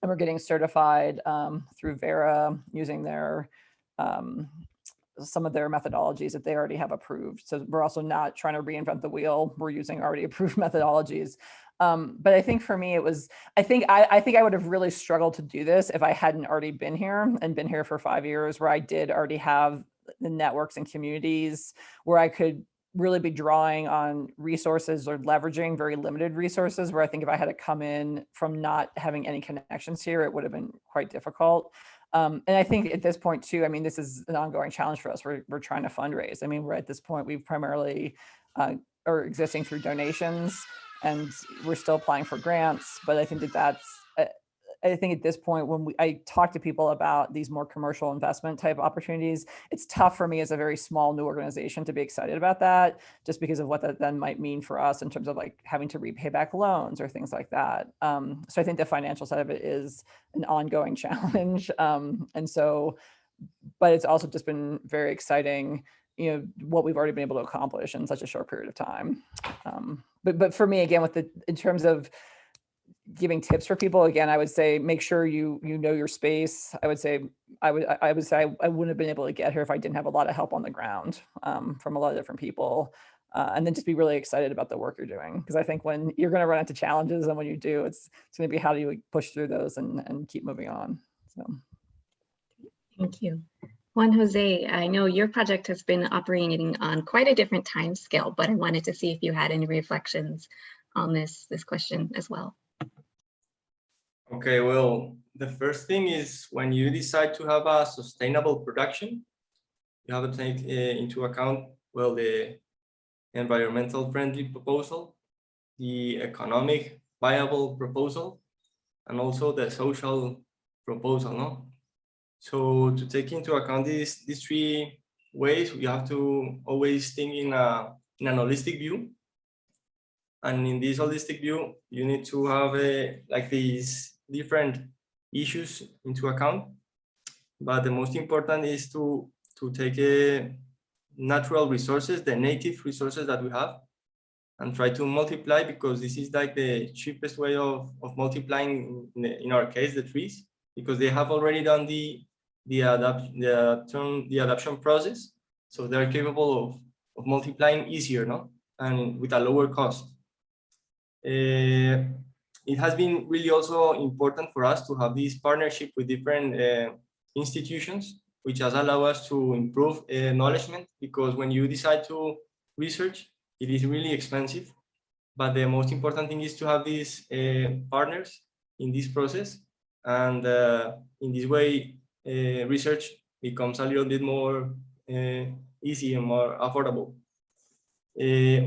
we're getting certified through Vera using their some of their methodologies that they already have approved. So we're also not trying to reinvent the wheel. We're using already approved methodologies. But I think for me, it was, I think I would have really struggled to do this if I hadn't already been here and been here for 5 years, where I did already have the networks and communities where I could really be drawing on resources or leveraging very limited resources, where I think if I had to come in from not having any connections here, it would have been quite difficult. And I think at this point too, I mean, this is an ongoing challenge for us. We're trying to fundraise. I mean, we're at this point, we've primarily are existing through donations, and we're still applying for grants. But I think I think at this point, when I talk to people about these more commercial investment type opportunities, it's tough for me as a very small new organization to be excited about that, just because of what that then might mean for us in terms of like having to repay back loans or things like that. So I think the financial side of it is an ongoing challenge. And so, but it's also just been very exciting, you know, what we've already been able to accomplish in such a short period of time. But for me, again, in terms of giving tips for people, again, I would say make sure you know your space. I would say I wouldn't have been able to get here if I didn't have a lot of help on the ground from a lot of different people, and then just be really excited about the work you're doing, because I think when you're going to run into challenges, and when you do, it's going to be how do you push through those and keep moving on. So, thank you. Juan Jose, I know your project has been operating on quite a different time scale, but I wanted to see if you had any reflections on this question as well. Okay, well, the first thing is when you decide to have a sustainable production, you have to take into account, well, the environmental friendly proposal, the economic viable proposal, and also the social proposal, no? So to take into account these three ways, you have to always think in an holistic view. And in this holistic view, you need to have like these different issues into account. But the most important is to take natural resources, the native resources that we have, and try to multiply, because this is like the cheapest way of multiplying, in our case, the trees, because they have already done the adoption process. So they're capable of multiplying easier, no? And with a lower cost. It has been really also important for us to have this partnership with different institutions, which has allowed us to improve knowledge, because when you decide to research, it is really expensive. But the most important thing is to have these partners in this process. And in this way, research becomes a little bit more easy and more affordable.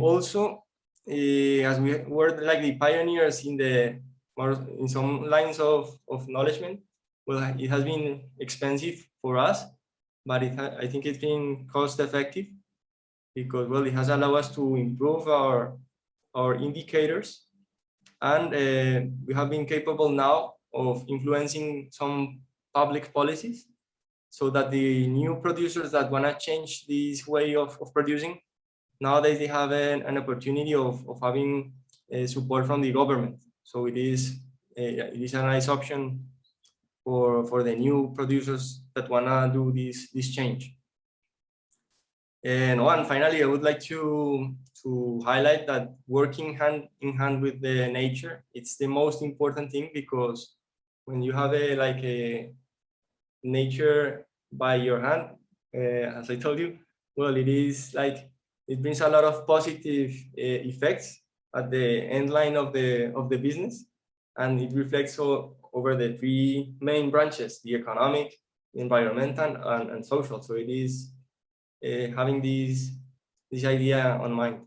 Also, as we were like the pioneers in some lines of knowledge, well, it has been expensive for us, but I think it's been cost effective, because, well, it has allowed us to improve our indicators, and we have been capable now of influencing some public policies so that the new producers that want to change this way of producing, nowadays they have an opportunity of having support from the government. So it is a nice option for the new producers that want to do this change. And finally, I would like to highlight that working hand in hand with the nature, it's the most important thing, because when you have a nature by your hand, as I told you, well, it brings a lot of positive effects at the end line of the business, and it reflects over the three main branches: the economic, environmental, and social. So it is having this idea on mind.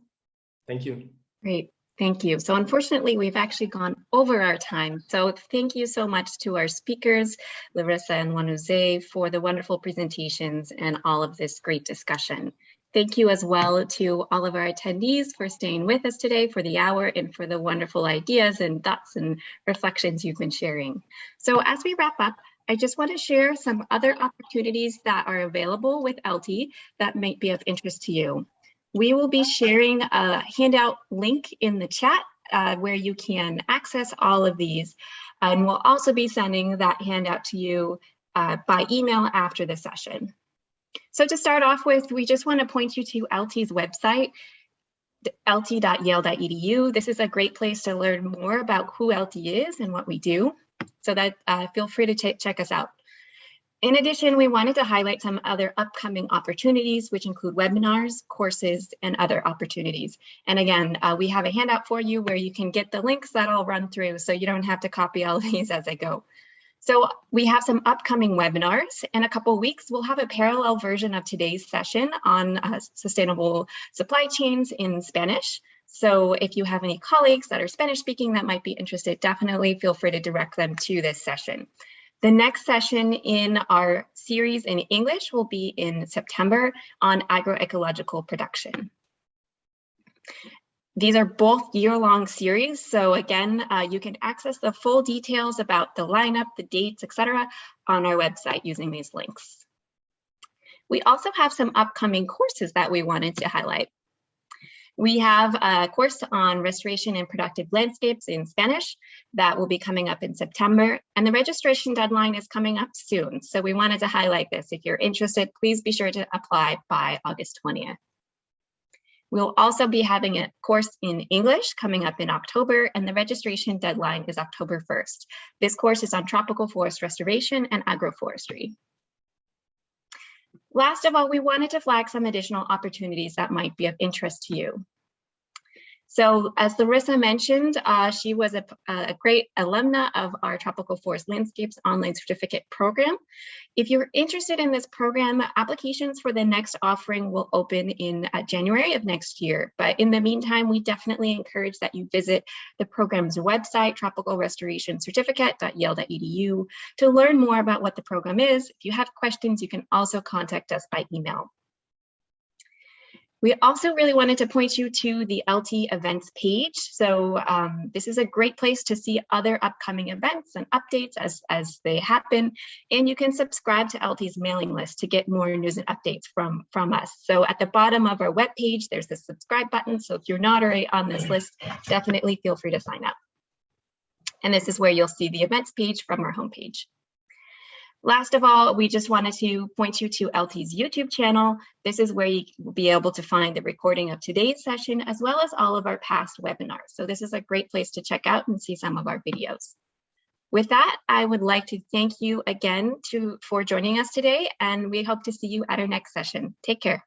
Thank you. Great, thank you. So unfortunately, we've actually gone over our time. So thank you so much to our speakers, Larissa and Juan José, for the wonderful presentations and all of this great discussion. Thank you as well to all of our attendees for staying with us today for the hour and for the wonderful ideas and thoughts and reflections you've been sharing. So as we wrap up, I just want to share some other opportunities that are available with ELTI that might be of interest to you. We will be sharing a handout link in the chat where you can access all of these. And we'll also be sending that handout to you by email after the session. So to start off with, we just want to point you to ELTI's website, elti.yale.edu. This is a great place to learn more about who ELTI is and what we do. So that feel free to check us out. In addition, we wanted to highlight some other upcoming opportunities, which include webinars, courses, and other opportunities. And again, we have a handout for you where you can get the links that I'll run through, so you don't have to copy all of these as I go. So we have some upcoming webinars. In a couple of weeks, we'll have a parallel version of today's session on sustainable supply chains in Spanish. So if you have any colleagues that are Spanish speaking that might be interested, definitely feel free to direct them to this session. The next session in our series in English will be in September on agroecological production. These are both year-long series. So again, you can access the full details about the lineup, the dates, etc. on our website using these links. We also have some upcoming courses that we wanted to highlight. We have a course on restoration and productive landscapes in Spanish that will be coming up in September, and the registration deadline is coming up soon. So we wanted to highlight this. If you're interested, please be sure to apply by August 20th. We'll also be having a course in English coming up in October, and the registration deadline is October 1st. This course is on tropical forest restoration and agroforestry. Last of all, we wanted to flag some additional opportunities that might be of interest to you. So as Larissa mentioned, she was a great alumna of our Tropical Forest Landscapes online certificate program. If you're interested in this program, applications for the next offering will open in January of next year. But in the meantime, we definitely encourage that you visit the program's website, tropicalrestorationcertificate.yale.edu, to learn more about what the program is. If you have questions, you can also contact us by email. We also really wanted to point you to the ELTI events page. So this is a great place to see other upcoming events and updates as they happen. And you can subscribe to ELTI's mailing list to get more news and updates from us. So at the bottom of our webpage, there's the subscribe button. So if you're not already on this list, definitely feel free to sign up. And this is where you'll see the events page from our homepage. Last of all, we just wanted to point you to ELTI's YouTube channel. This is where you will be able to find the recording of today's session, as well as all of our past webinars. So this is a great place to check out and see some of our videos. With that, I would like to thank you again for joining us today, and we hope to see you at our next session. Take care.